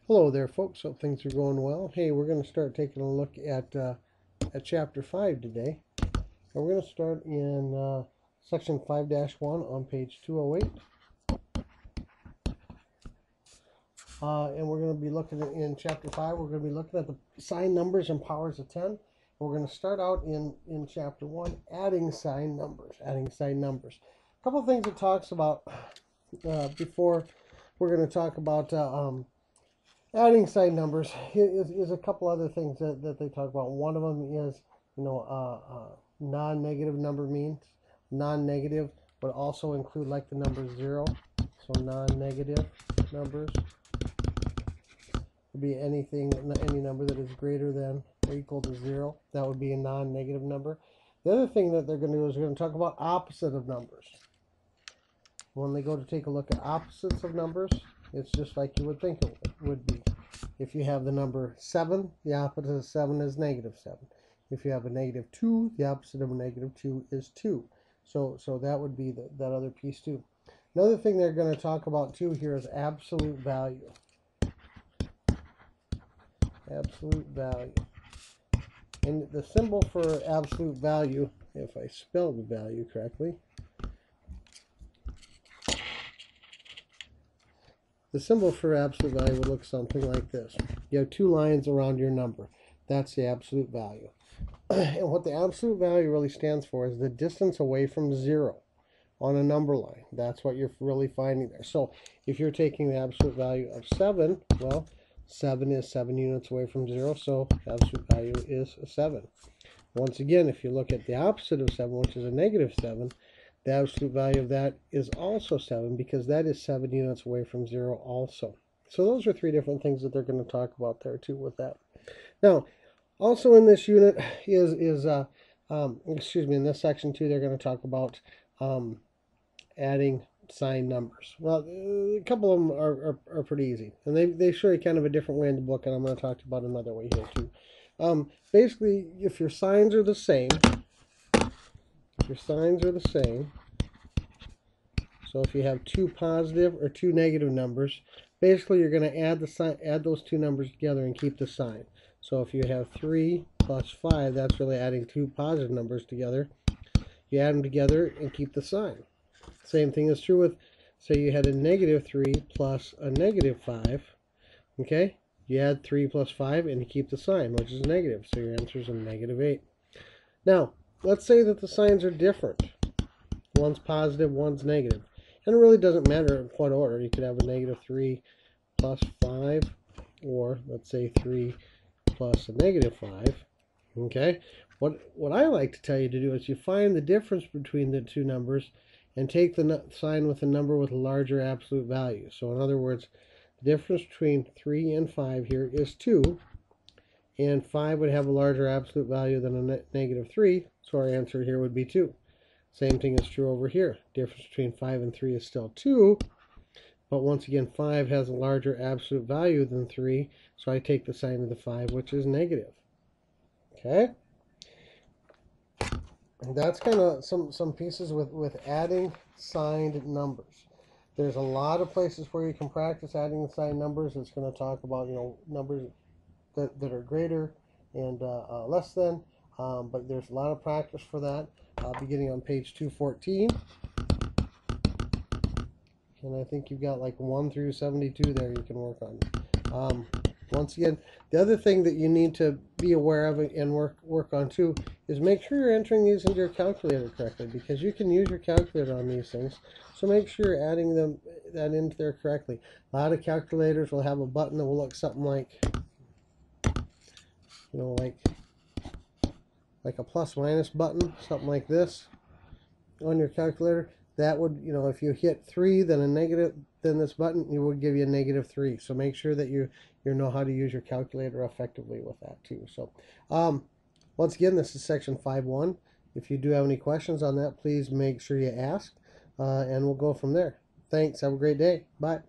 Hello there, folks. Hope things are going well. Hey, we're going to start taking a look at Chapter 5 today. And we're going to start in Section 5-1 on page 208. And we're going to be looking at, in Chapter 5, we're going to be looking at the sign numbers and powers of 10. And we're going to start out in Chapter 1, adding sign numbers. A couple of things it talks about before we're going to talk about adding sign numbers is a couple other things that they talk about. One of them is, non-negative number means. Non-negative would also include like the number 0. So non-negative numbers would be any number that is greater than or equal to 0. That would be a non-negative number. The other thing that they're going to do is we're going to talk about opposite of numbers. When they go to take a look at opposites of numbers, it's just like you would think it would be. If you have the number 7, the opposite of 7 is negative 7. If you have a negative 2, the opposite of a negative 2 is 2. So that would be that other piece too. Another thing they're going to talk about too here is absolute value. Absolute value. And the symbol for absolute value, if I spell the value correctly, the symbol for absolute value would look something like this. You have 2 lines around your number. That's the absolute value. And what the absolute value really stands for is the distance away from 0 on a number line. That's what you're really finding there. So if you're taking the absolute value of 7, well, 7 is 7 units away from 0, so absolute value is 7. Once again, if you look at the opposite of 7, which is a negative 7, the absolute value of that is also 7 because that is 7 units away from 0 also. So those are 3 different things that they're going to talk about there too with that. Now, also in this unit in this section too, they're going to talk about adding sign numbers. Well, a couple of them are pretty easy, and they show you kind of a different way in the book, and I'm going to talk about another way here too. Basically, if your signs are the same, so if you have 2 positive or 2 negative numbers, basically you're going to add those 2 numbers together and keep the sign. So if you have 3 plus 5, that's really adding 2 positive numbers together. You add them together and keep the sign. Same thing is true with, say you had a negative 3 plus a negative 5. Okay? You add 3 plus 5 and you keep the sign, which is negative. So your answer is a negative 8. Now, let's say that the signs are different. One's positive, one's negative. And it really doesn't matter in what order. You could have a negative 3 plus 5, or let's say 3 plus a negative 5. Okay? What I like to tell you to do is you find the difference between the 2 numbers and take the sign with a number with a larger absolute value. So in other words, the difference between 3 and 5 here is 2. And 5 would have a larger absolute value than a negative 3, so our answer here would be 2. Same thing is true over here. Difference between 5 and 3 is still 2, but once again 5 has a larger absolute value than 3, so I take the sign of the 5, which is negative. Okay? And that's kind of some pieces with adding signed numbers. There's a lot of places where you can practice adding signed numbers. It's going to talk about, numbers that are greater and less than, but there's a lot of practice for that, beginning on page 214, and I think you've got like 1 through 72 there you can work on. Once again, the other thing that you need to be aware of and work on too is make sure you're entering these into your calculator correctly, because you can use your calculator on these things, so make sure you're adding that into there correctly. A lot of calculators will have a button that will look something like like a plus minus button, something like this on your calculator. That would, if you hit 3, then a negative, then this button, it would give you a negative 3. So make sure that you know how to use your calculator effectively with that too. So once again, this is section 5.1. If you do have any questions on that, please make sure you ask, and we'll go from there. Thanks. Have a great day. Bye.